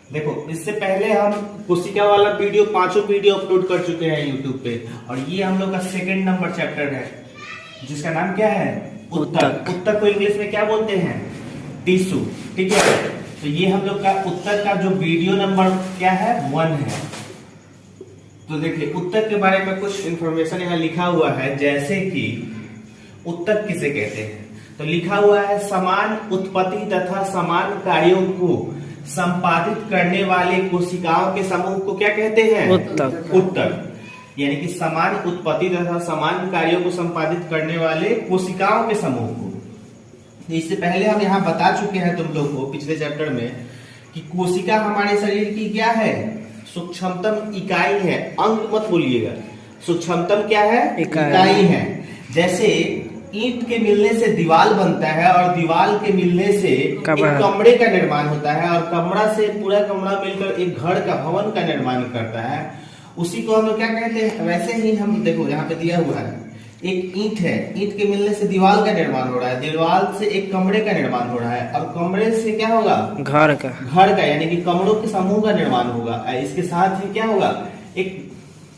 देखो, इससे पहले हम कोशिका वाला वीडियो 5 वीडियो अपलोड कर चुके हैं यूट्यूब पे, और ये हम लोग का सेकंड नंबर चैप्टर है जिसका नाम क्या है? उत्तक। उत्तक को इंग्लिश में क्या बोलते हैं? टिश्यू। ठीक है, तो ये हम लोग का उत्तक का जो वीडियो नंबर क्या है? 1 है। तो देखिए, उत्तक के बारे में कुछ इंफॉर्मेशन यहाँ लिखा हुआ है, जैसे कि उत्तक किसे कहते हैं। तो लिखा हुआ है, समान उत्पत्ति तथा समान कार्यों को संपादित करने वाले कोशिकाओं के समूह को क्या कहते हैं? उत्तक। उत्तक यानी कि समान उत्पत्ति तथा समान कार्यों को संपादित करने वाले कोशिकाओं के समूह को। इससे पहले हम यहाँ बता चुके हैं तुम लोग को पिछले चैप्टर में कि कोशिका हमारे शरीर की क्या है? सूक्ष्मतम इकाई है। अंग मत बोलिएगा, सूक्ष्मतम क्या है? इकाई है। जैसे ईंट के मिलने से दीवार बनता है, और दीवार के मिलने से एक कमरे का निर्माण होता है, और कमरा से पूरा कमरा मिलकर एक घर का, भवन का निर्माण करता है। उसी को हम लोग क्या कहते हैं? वैसे ही हम देखो, यहाँ पे दिया हुआ है, एक ईंट है, ईंट के मिलने से दीवार का निर्माण हो रहा है, दीवार से एक कमरे का निर्माण हो रहा है, और कमरे से क्या होगा? घर का यानी कि कमरों के समूह का निर्माण होगा। इसके साथ ही क्या होगा? एक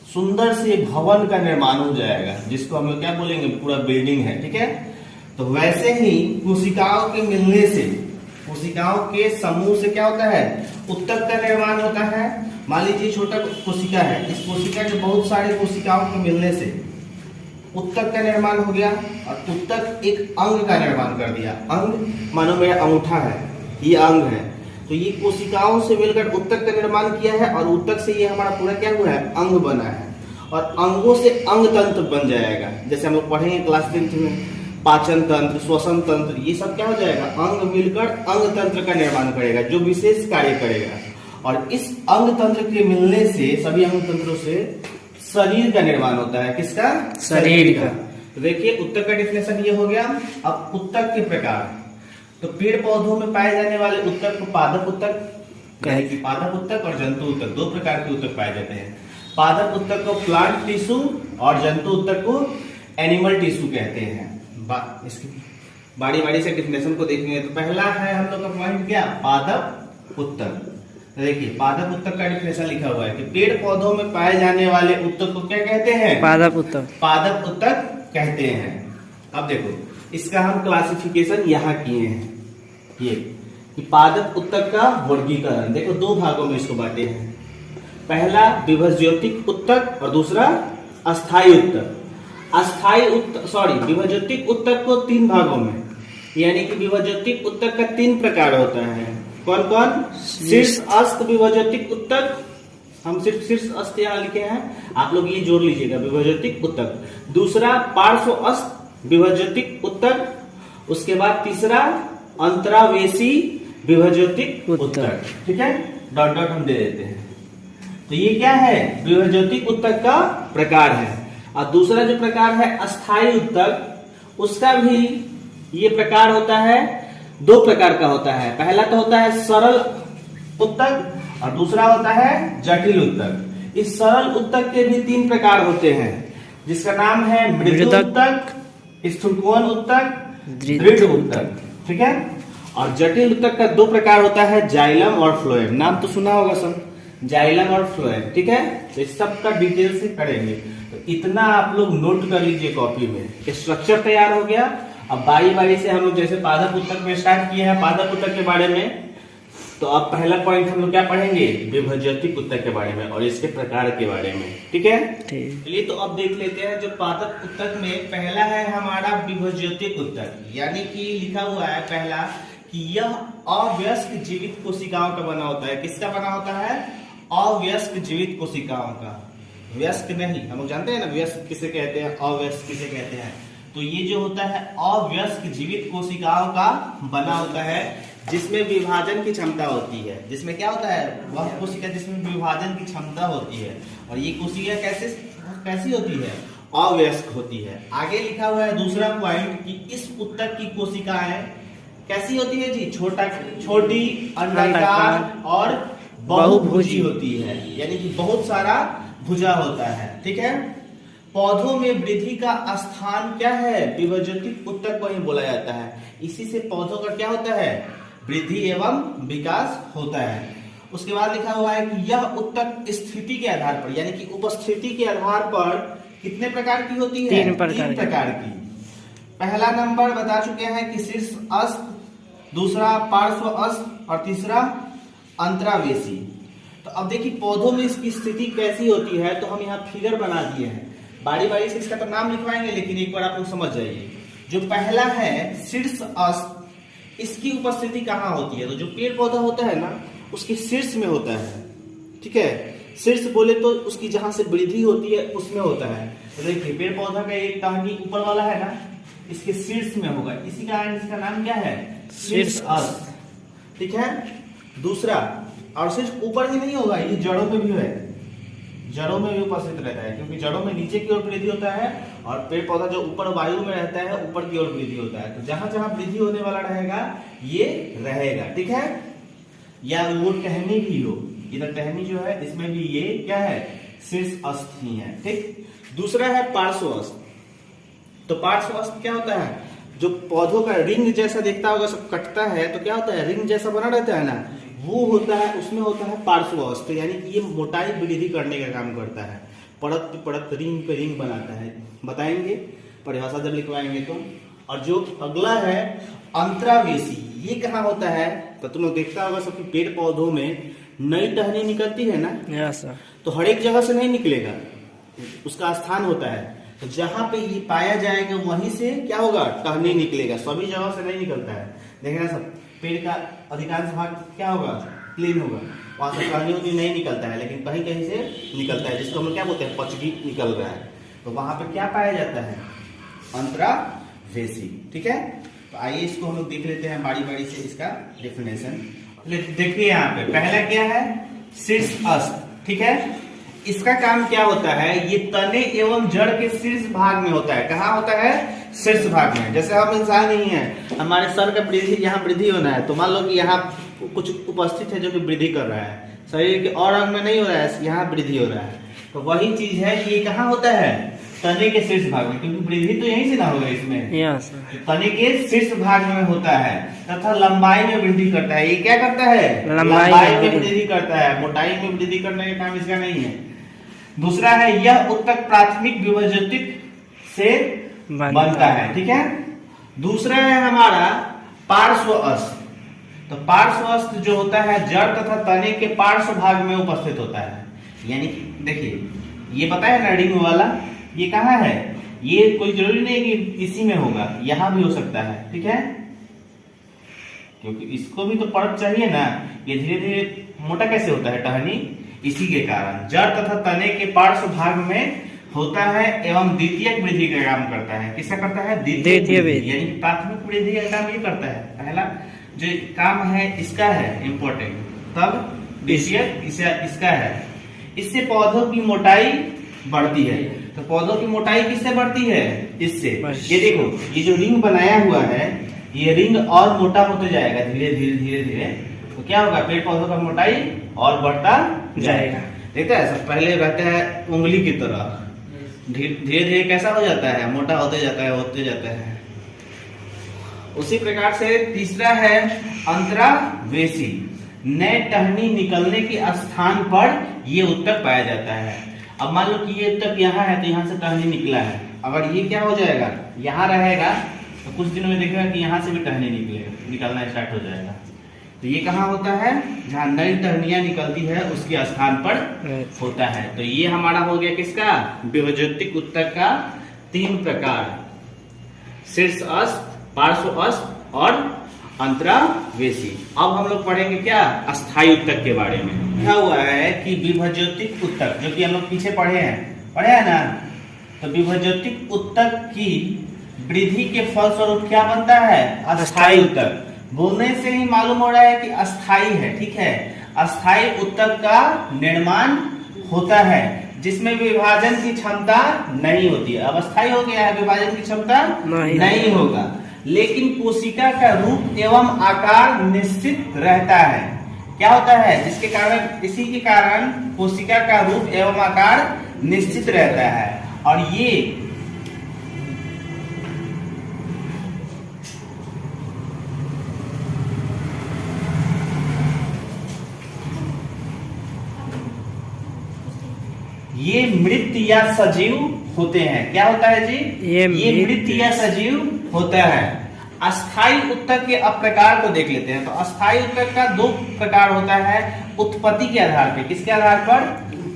सुंदर से भवन का निर्माण हो जाएगा, जिसको हम लोग क्या बोलेंगे? पूरा बिल्डिंग है। ठीक है, तो वैसे ही कोशिकाओं के मिलने से, कोशिकाओं के समूह से क्या होता है? उत्तक का निर्माण होता है। मान लीजिए छोटा कोशिका है, इस कोशिका के बहुत सारे कोशिकाओं के मिलने से उत्तक का निर्माण हो गया, और उत्तक एक अंग का निर्माण कर दिया। अंग मानो मेरा अंगूठा है, ये अंग है, तो ये कोशिकाओं से मिलकर उत्तक का निर्माण किया है, और उत्तक से ये हमारा पूरा क्या हुआ है? अंग बना है। और अंगों से अंग तंत्र बन जाएगा। जैसे हम लोग पढ़ेंगे क्लास 10 में, पाचन तंत्र, श्वसन तंत्र, ये सब क्या हो जाएगा? अंग मिलकर अंग तंत्र का निर्माण करेगा, जो विशेष कार्य करेगा। और इस अंग तंत्र के मिलने से, सभी अंग तंत्रों से शरीर का निर्माण होता है। किसका? शरीर का। तो देखिए, उत्तक का डिफिनेशन ये हो गया। अब उत्तक के प्रकार, तो पेड़ पौधों में पाए जाने वाले उत्तक को पादप उत्तक, पादप उत्तक और जंतु उत्तक, 2 प्रकार के उत्तक पाए जाते हैं। पादप उत्तक को प्लांट टिश्यू, और जंतु उत्तक को एनिमल टिश्यू कहते हैं। इसकी बारी बारी से डिफिनेशन को देखेंगे। तो पहला है हम लोग का पॉइंट क्या? पादप उत्तक। देखिए, पादप उत्तक का डिफिनेशन लिखा हुआ है कि पेड़ पौधों में पाए जाने वाले उत्तक को क्या कहते हैं? पादप उत्तक। पादप उत्तक कहते हैं। अब देखो, इसका हम क्लासिफिकेशन यहाँ किए हैं, ये कि पादप उत्तक का वर्गीकरण देखो 2 भागों में इसको बांटे हैं। पहला विभज्योतिक उत्तक, और दूसरा अस्थायी उत्तक। विभज्योतिक उत्तक को 3 भागों में, यानी कि विभज्योतिक उत्तक का 3 प्रकार होता है। कौन कौन? शीर्ष अस्त विभज्योतिक उत्तक, हम सिर्फ शीर्ष अस्त यहाँ लिखे हैं, आप लोग ये जोड़ लीजिएगा, विभज्योतिक उत्तक। दूसरा पार्श्व अस्त विभज्योतिक उत्तक, उसके बाद तीसरा अंतरावेशी विभज्योतिक उत्तक। ठीक है, डॉट डॉट हम दे देते हैं। तो ये क्या है? विभज्योतिक उत्तक का प्रकार है। और दूसरा जो प्रकार है अस्थायी उत्तक, उसका भी ये प्रकार होता है, 2 प्रकार का होता है। पहला तो होता है सरल उत्तक, और दूसरा होता है जटिल उत्तक। इस सरल उत्तक के भी 3 प्रकार होते हैं, जिसका नाम है मृदु उत्तक, स्थूलकोण उत्तक, दृढ़ उत्तक। ठीक है, और जटिल उत्तक का 2 प्रकार होता है, जाइलम और फ्लोएम। नाम तो सुना होगा सब, जाइलम और फ्लोएम। ठीक है, तो इस सब का डिटेल से करेंगे। तो इतना आप लोग नोट कर लीजिए कॉपी में। स्ट्रक्चर तैयार हो गया। अब बारी बारी से हम लोग जैसे पादप उत्तक में स्टार्ट किए हैं पादप उत्तक के बारे में, तो अब पहला पॉइंट हम लोग क्या पढ़ेंगे? विभज्योतिक उत्तक के बारे में और इसके प्रकार के बारे में। ठीक है, चलिए तो अब देख लेते हैं। जो पादप उत्तक में पहला है हमारा विभज्योतिक उत्तक, यानी कि लिखा हुआ है पहला कि यह अवयस्क जीवित कोशिकाओं का बना होता है। किसका बना होता है? अवयस्क जीवित कोशिकाओं का। व्यस्क नहीं, हम लोग जानते हैं ना व्यस्क किसे कहते हैं, अवयस्क किसे कहते हैं। तो ये जो होता है अवयस्क जीवित कोशिकाओं का बना होता है, जिसमें विभाजन की क्षमता होती है। जिसमें क्या होता है? वह कोशिका जिसमें विभाजन की क्षमता होती है। और ये कोशिका कैसी होती है? अवयस्क होती है। आगे लिखा हुआ है दूसरा पॉइंट कि इस उत्तक की कोशिकाएं कैसी होती है जी? छोटी, अंडाकार और बहुभुजी होती है, यानी कि बहुत सारा भुजा होता है। ठीक है, पौधों में वृद्धि का स्थान क्या है? विभज्योतिक उत्तक को ही बोला जाता है। इसी से पौधों का क्या होता है? वृद्धि एवं विकास होता है। उसके बाद लिखा हुआ है कि यह ऊतक स्थिति के आधार पर, यानी कि उपस्थिति के आधार पर कितने प्रकार की होती है? 3 प्रकार की। पहला नंबर बता चुके हैं कि शीर्ष अस्त, दूसरा पार्श्व अस्त और तीसरा अंतरावेशी। तो अब देखिए पौधों में इसकी स्थिति कैसी होती है, तो हम यहाँ फिगर बना दिए हैं। बारी बारी से इसका तो नाम लिखवाएंगे, लेकिन एक बार आप लोग समझ जाइए। जो पहला है शीर्ष अस्त, इसकी उपस्थिति कहाँ होती है? तो जो पेड़ पौधा होता है ना, उसके शीर्ष में होता है, ठीक है। शीर्ष बोले तो उसकी जहां से वृद्धि होती है उसमें होता है। तो देखिए पेड़ पौधा का एक टहनी ऊपर वाला है ना, इसके शीर्ष में होगा, इसी कारण इसका नाम क्या है? शीर्ष अस्त, ठीक है। दूसरा, और सिर्फ ऊपर ही नहीं होगा, ये जड़ों में भी है, जड़ों में भी उपस्थित रहता है, क्योंकि जड़ों में नीचे की ओर वृद्धि होता है और पेड़ पौधा जो ऊपर वायु में रहता है ऊपर की ओर वृद्धि होता है। तो जहां जहां वृद्धि होने वाला रहेगा ये रहेगा, ठीक है। या वो टहनी भी हो, इधर टहनी जो है इसमें भी ये क्या है? शीर्ष अस्त ही है, ठीक। दूसरा है पार्श्व अस्त। तो पार्श्व अस्त क्या होता है? जो पौधों का रिंग जैसा दिखता होगा, सब कटता है तो क्या होता है? रिंग जैसा बना रहता है ना, वो होता है, उसमें होता है पार्श्व अस्त। यानी कि ये मोटाई वृद्धि करने का काम करता है, परत पे परत, रिंग पे रिंग बनाता है। बताएंगे परिभाषा जब लिखवाएंगे तो। और जो अगला है अंतरावेशी, ये कहाँ होता है? तो तुम लोग देखता होगा सबके पेड़ पौधों में नई टहनी निकलती है ना, यस सर। तो हर एक जगह से नहीं निकलेगा, उसका स्थान होता है। तो जहां पे ये पाया जाएगा वहीं से क्या होगा? टहनी निकलेगा, सभी जगह से नहीं निकलता है। देखना सब पेड़ का अधिकांश भाग क्या होगा? क्लीन होगा, वहां से टहनी उतनी नहीं निकलता है, लेकिन कहीं कहीं से निकलता है, जिसको हम लोग क्या बोलते हैं? पचगी निकल रहा है। तो वहां पे क्या पाया जाता है? अंतरावेशी, ठीक है। तो आइए इसको हम लोग देख लेते हैं बारी बारी से इसका डेफिनेशन। देखिए यहाँ पे पहला क्या है? शीर्ष अस्त, ठीक है। इसका काम क्या होता है? ये तने एवं जड़ के शीर्ष भाग में होता है। कहाँ होता है? शीर्ष भाग में। जैसे हम इंसान ही हैं, हमारे सर का वृद्धि, यहाँ वृद्धि होना है, तो मान लो कि यहाँ कुछ उपस्थित है जो कि वृद्धि कर रहा है, शरीर के और अंग में नहीं हो रहा है, यहाँ वृद्धि हो रहा है। तो वही चीज है, ये कहाँ होता है? तने के शीर्ष भाग में, क्योंकि वृद्धि तो यहीं से ना होगा इसमें। यस। तने के शीर्ष भाग में होता है तथा लंबाई में वृद्धि करता है। ये क्या करता है? लंबाई में वृद्धि करता है, मोटाई में वृद्धि करने का काम इसका नहीं है। दूसरा है यह ऊतक प्राथमिक विभाजक से बनता है, ठीक है। दूसरा है हमारा पार्श्व अस्त। तो पार्श्व अस्त जो होता है जड़ तथा तने के पार्श्व भाग में उपस्थित होता है। यानी कि देखिए ये पता है ना रिंग वाला, ये कहाँ है? ये कोई जरूरी नहीं कि इसी में होगा, यहां भी हो सकता है, ठीक है, क्योंकि इसको भी तो परत चाहिए ना। ये धीरे धीरे मोटा कैसे होता है? टहनी, इसी के कारण जड़ तथा तने के पार्श्व भाग में होता है एवं द्वितीयक वृद्धि का काम करता है। किसका करता है? द्वितीय वृद्धि, यानी प्राथमिक वृद्धि का काम ये करता है। पहला जो काम है इसका है इम्पोर्टेंट, तब द्वितीयक इसका है। इससे पौधों की मोटाई बढ़ती है। तो पौधों की मोटाई किससे बढ़ती है? इससे। ये देखो, ये जो रिंग बनाया हुआ है, ये रिंग और मोटा होते जाएगा धीरे धीरे धीरे धीरे। तो क्या होगा? पेड़ पौधों का मोटाई और बढ़ता जाएगा। देखता है सब पहले रहता है उंगली की तरह, धीरे धीरे कैसा हो जाता है? मोटा होते जाता है, होते जाता है। उसी प्रकार से तीसरा है अंतरावेशी। नए टहनी निकलने के स्थान पर ये ऊतक पाया जाता है। अब मान लो कि ये ऊतक यहाँ है, तो यहाँ से टहनी निकला है। अगर ये क्या हो जाएगा? यहाँ रहेगा तो कुछ दिनों में देखेगा कि यहाँ से भी टहनी निकलना स्टार्ट हो जाएगा। तो ये कहाँ होता है? जहाँ नई टहनियां निकलती है उसके स्थान पर होता है। तो ये हमारा हो गया किसका? विभाजक ऊतक का 3 प्रकार, शीर्ष अस्त, पार्श्व अस्त और अंतरावेशी। अब हम लोग पढ़ेंगे क्या? अस्थायी ऊतक के बारे में। लिखा हुआ है कि विभाजक ऊतक, जो कि हम लोग पीछे पढ़े हैं ना। तो विभाजक ऊतक की वृद्धि के फलस्वरूप क्या बनता है? अस्थायी ऊतक। बोलने से ही मालूम हो रहा है कि अस्थायी है, ठीक है। अस्थायी ऊतक का निर्माण होता है जिसमें विभाजन की क्षमता नहीं होती है। अब अस्थायी हो गया है, विभाजन की क्षमता नहीं होगा, लेकिन कोशिका का रूप एवं आकार निश्चित रहता है। क्या होता है? जिसके कारण, इसी के कारण कोशिका का रूप एवं आकार निश्चित रहता है। और ये ये मृत या सजीव होते हैं। क्या होता है जी? ये मृत या सजीव होता है। अस्थाई उत्तक के अब प्रकार को देख लेते हैं। तो अस्थाई उत्तक का दो प्रकार होता है उत्पत्ति के आधार पे। किसके आधार पर?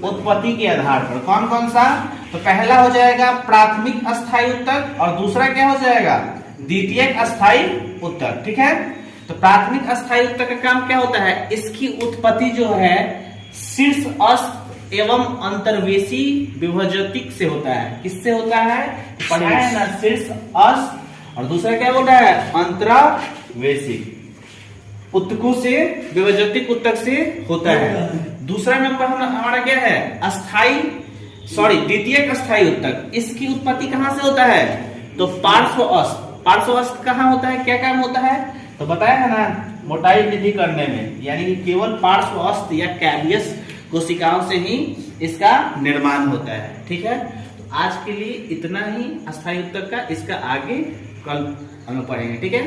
उत्पत्ति के आधार पर। कौन कौन सा? तो पहला हो जाएगा प्राथमिक अस्थाई उत्तक और दूसरा क्या हो जाएगा? द्वितीयक अस्थाई उत्तक। ठीक है, तो प्राथमिक अस्थाई उत्तक का काम क्या होता है? इसकी उत्पत्ति जो है शीर्ष अस्त एवं अंतर्वेशी विभजतिक से होता है। किससे होता है? पढ़ा है ना, शीर्ष अस्त, और दूसरा क्या बोल रहा है? अंतरावेशी उत्तकों से, विभजतिक उत्तक से होता है। दूसरा नंबर हमारा क्या है? द्वितीयक अस्थाई उत्तक। इसकी उत्पत्ति कहां से होता है? तो पार्श्व अस्त। पार्श्व अस्त कहां होता है? क्या काम होता है? तो बताया है ना, मोटाई वृद्धि करने में, यानी कि केवल पार्श्व अस्त या कैवियस कोशिकाओं से ही इसका निर्माण होता है। ठीक है, तो आज के लिए इतना ही अस्थाई उत्तक का। इसका आगे कल हम लोग पढ़ेंगे। ठीक है।